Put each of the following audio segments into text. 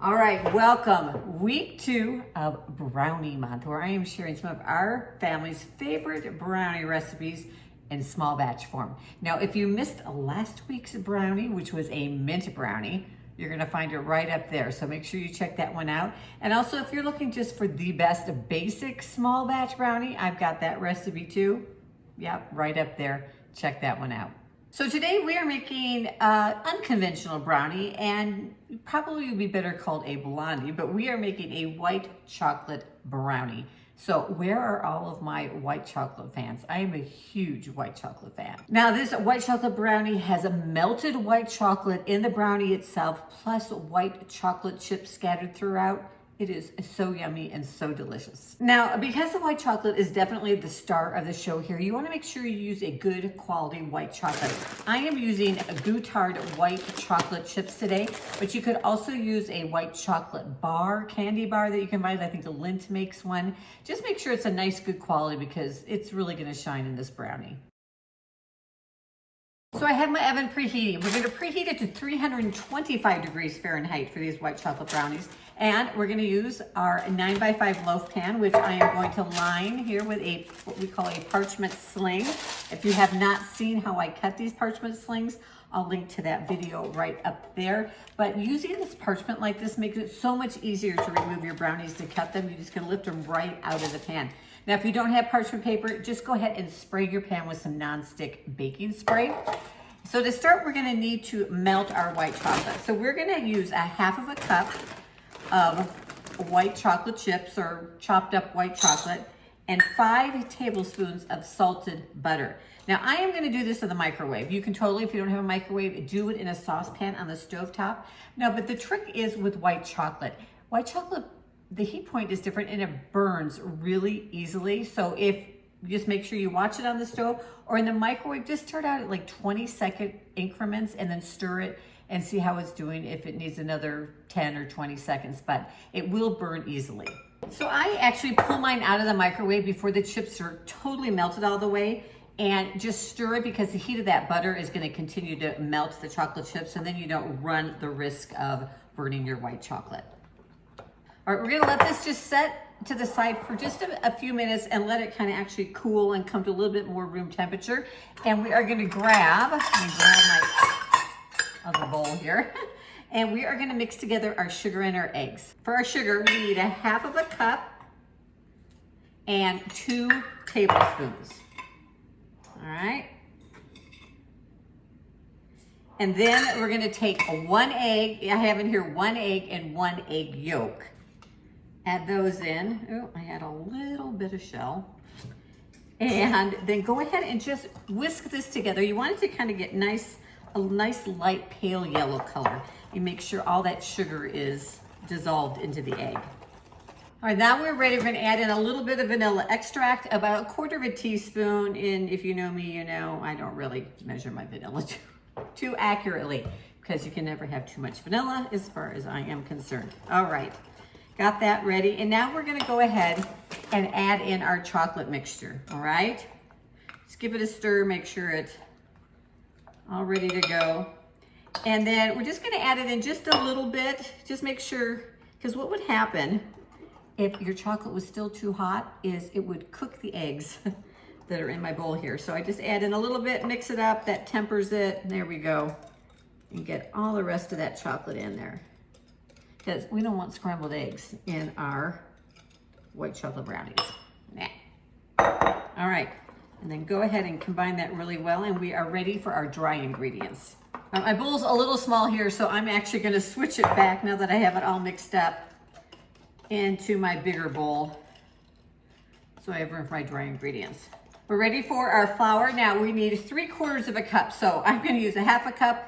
All right, welcome. Week 2 of Brownie Month, where I am sharing some of our family's favorite brownie recipes in small batch form. Now, if you missed last week's brownie, which was a mint brownie, you're gonna find it right up there. So make sure you check that one out. And also, if you're looking just for the best basic small batch brownie, I've got that recipe too. Yep, right up there. Check that one out. So today we are making an unconventional brownie, and probably would be better called a blondie, but we are making a white chocolate brownie. So where are all of my white chocolate fans? I am a huge white chocolate fan. Now this white chocolate brownie has a melted white chocolate in the brownie itself, plus white chocolate chips scattered throughout. It is so yummy and so delicious. Now, because the white chocolate is definitely the star of the show here, you wanna make sure you use a good quality white chocolate. I am using a Goutard white chocolate chips today, but you could also use a white chocolate bar, candy bar that you can buy. I think the Lindt makes one. Just make sure it's a nice, good quality because it's really gonna shine in this brownie. So I have my oven preheating. We're gonna preheat it to 325 degrees Fahrenheit for these white chocolate brownies. And we're gonna use our 9x5 loaf pan, which I am going to line here with what we call a parchment sling. If you have not seen how I cut these parchment slings, I'll link to that video right up there. But using this parchment like this makes it so much easier to remove your brownies, to cut them. You're just gonna lift them right out of the pan. Now, if you don't have parchment paper, just go ahead and spray your pan with some nonstick baking spray. So to start, we're gonna need to melt our white chocolate. So we're gonna use a half of a cup of white chocolate chips or chopped up white chocolate and 5 tablespoons of salted butter. Now I am gonna do this in the microwave. You can totally, if you don't have a microwave, do it in a saucepan on the stovetop. No, but the trick is with white chocolate. White chocolate, the heat point is different and it burns really easily. So if you just make sure you watch it on the stove or in the microwave, just start out at like 20-second increments and then stir it and see how it's doing, if it needs another 10 or 20 seconds, but it will burn easily. So I actually pull mine out of the microwave before the chips are totally melted all the way, and just stir it because the heat of that butter is gonna continue to melt the chocolate chips, and then you don't run the risk of burning your white chocolate. All right, we're gonna let this just set to the side for just a few minutes and let it kind of actually cool and come to a little bit more room temperature. And we are gonna grab my other bowl here. And we are gonna mix together our sugar and our eggs. For our sugar, we need a half of a cup and 2 tablespoons. All right. And then we're gonna take 1 egg. I have in here 1 egg and 1 egg yolk. Add those in. Oh, I had a little bit of shell. And then go ahead and just whisk this together. You want it to kind of get a nice light pale yellow color. You make sure all that sugar is dissolved into the egg. All right, now we're ready. We're gonna add in a little bit of vanilla extract, about 1/4 teaspoon. And if you know me, you know I don't really measure my vanilla too accurately because you can never have too much vanilla as far as I am concerned. All right, got that ready. And now we're gonna go ahead and add in our chocolate mixture, all right? Just give it a stir, make sure it's all ready to go. And then we're just gonna add it in just a little bit. Just make sure, because what would happen if your chocolate was still too hot is it would cook the eggs that are in my bowl here. So I just add in a little bit, mix it up, that tempers it, and there we go. And get all the rest of that chocolate in there. Because we don't want scrambled eggs in our white chocolate brownies. Nah. All right. And then go ahead and combine that really well, and we are ready for our dry ingredients. My bowl's a little small here, so I'm actually gonna switch it back now that I have it all mixed up into my bigger bowl. So I have room for my dry ingredients. We're ready for our flour. Now we need 3/4 of a cup. So I'm gonna use a half a cup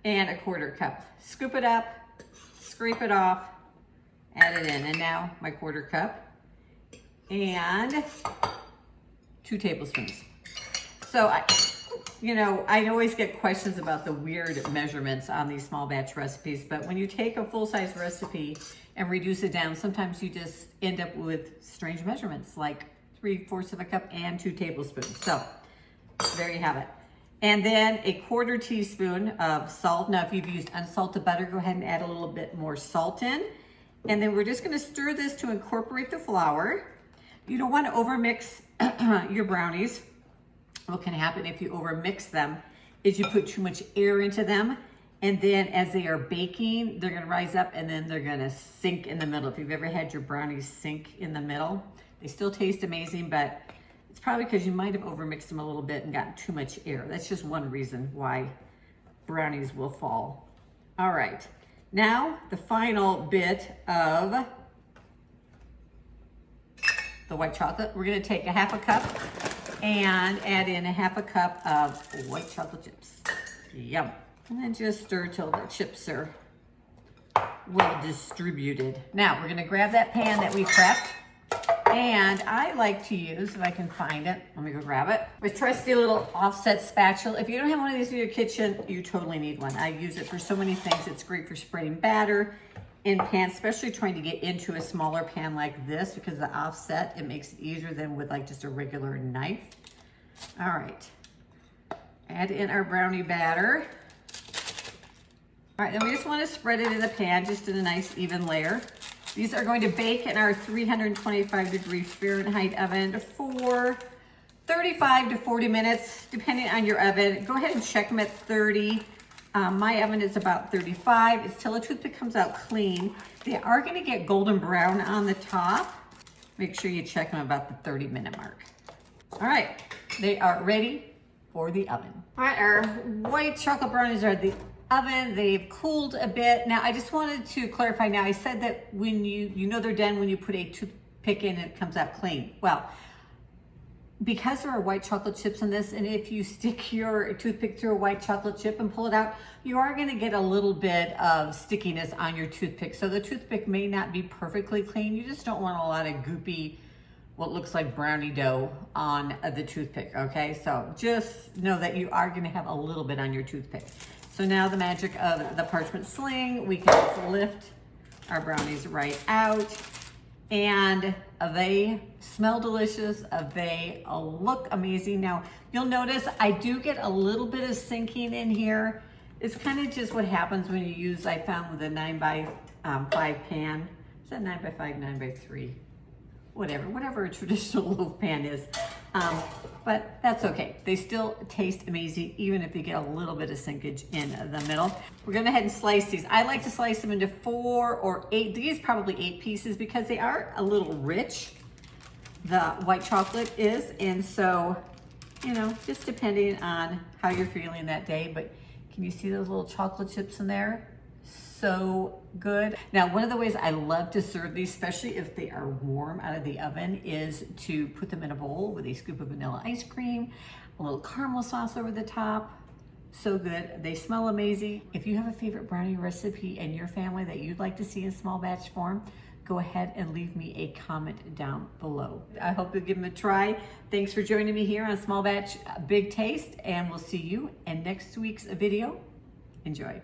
and a 1/4 cup. Scoop it up, scrape it off, add it in. And now my 1/4 cup and 2 tablespoons. So I always get questions about the weird measurements on these small batch recipes, but when you take a full-size recipe and reduce it down, sometimes you just end up with strange measurements like 3/4 of a cup and 2 tablespoons. So there you have it. And then a 1/4 teaspoon of salt. Now, if you've used unsalted butter, go ahead and add a little bit more salt in. And then we're just gonna stir this to incorporate the flour. You don't wanna overmix your brownies. What can happen if you overmix them is you put too much air into them, and then as they are baking, they're gonna rise up and then they're gonna sink in the middle. If you've ever had your brownies sink in the middle, they still taste amazing, but it's probably because you might have overmixed them a little bit and gotten too much air. That's just one reason why brownies will fall. All right, now the final bit of the white chocolate. We're gonna take a 1/2 cup and add in a 1/2 cup of white chocolate chips. Yum. And then just stir till the chips are well distributed. Now we're gonna grab that pan that we prepped. And I like to use, if I can find it, let me go grab it, with trusty little offset spatula. If you don't have one of these in your kitchen, you totally need one. I use it for so many things. It's great for spreading batter in pans, especially trying to get into a smaller pan like this, because the offset, it makes it easier than with like just a regular knife. All right, add in our brownie batter. All right, then we just want to spread it in the pan, just in a nice even layer. These are going to bake in our 325-degree Fahrenheit oven for 35 to 40 minutes, depending on your oven. Go ahead and check them at 30. My oven is about 35. It's till the toothpick comes out clean. They are going to get golden brown on the top. Make sure you check them about the 30-minute mark. All right, they are ready for the oven. All right, our white chocolate brownies are the oven. They've cooled a bit. Now, I just wanted to clarify. Now, I said that when you know they're done when you put a toothpick in and it comes out clean. Well, because there are white chocolate chips in this, and if you stick your toothpick through a white chocolate chip and pull it out, you are going to get a little bit of stickiness on your toothpick. So the toothpick may not be perfectly clean. You just don't want a lot of goopy, what looks like brownie dough on the toothpick, okay? So just know that you are going to have a little bit on your toothpick. So now the magic of the parchment sling, we can just lift our brownies right out, and they smell delicious. They look amazing. Now, you'll notice I do get a little bit of sinking in here. It's kind of just what happens when you use, I found with a 9x5 pan. Is that 9x5, 9x3? Whatever a traditional loaf pan is. But that's okay. They still taste amazing, even if you get a little bit of sinkage in the middle. We're gonna go ahead and slice these. I like to slice them into 4 or 8, these probably 8 pieces, because they are a little rich, the white chocolate is. And so, you know, just depending on how you're feeling that day. But can you see those little chocolate chips in there? So good. Now, one of the ways I love to serve these, especially if they are warm out of the oven, is to put them in a bowl with a scoop of vanilla ice cream, a little caramel sauce over the top. So good. They smell amazing. If you have a favorite brownie recipe in your family that you'd like to see in small batch form, go ahead and leave me a comment down below. I hope you'll give them a try. Thanks for joining me here on Small Batch Big Taste, and we'll see you in next week's video. Enjoy.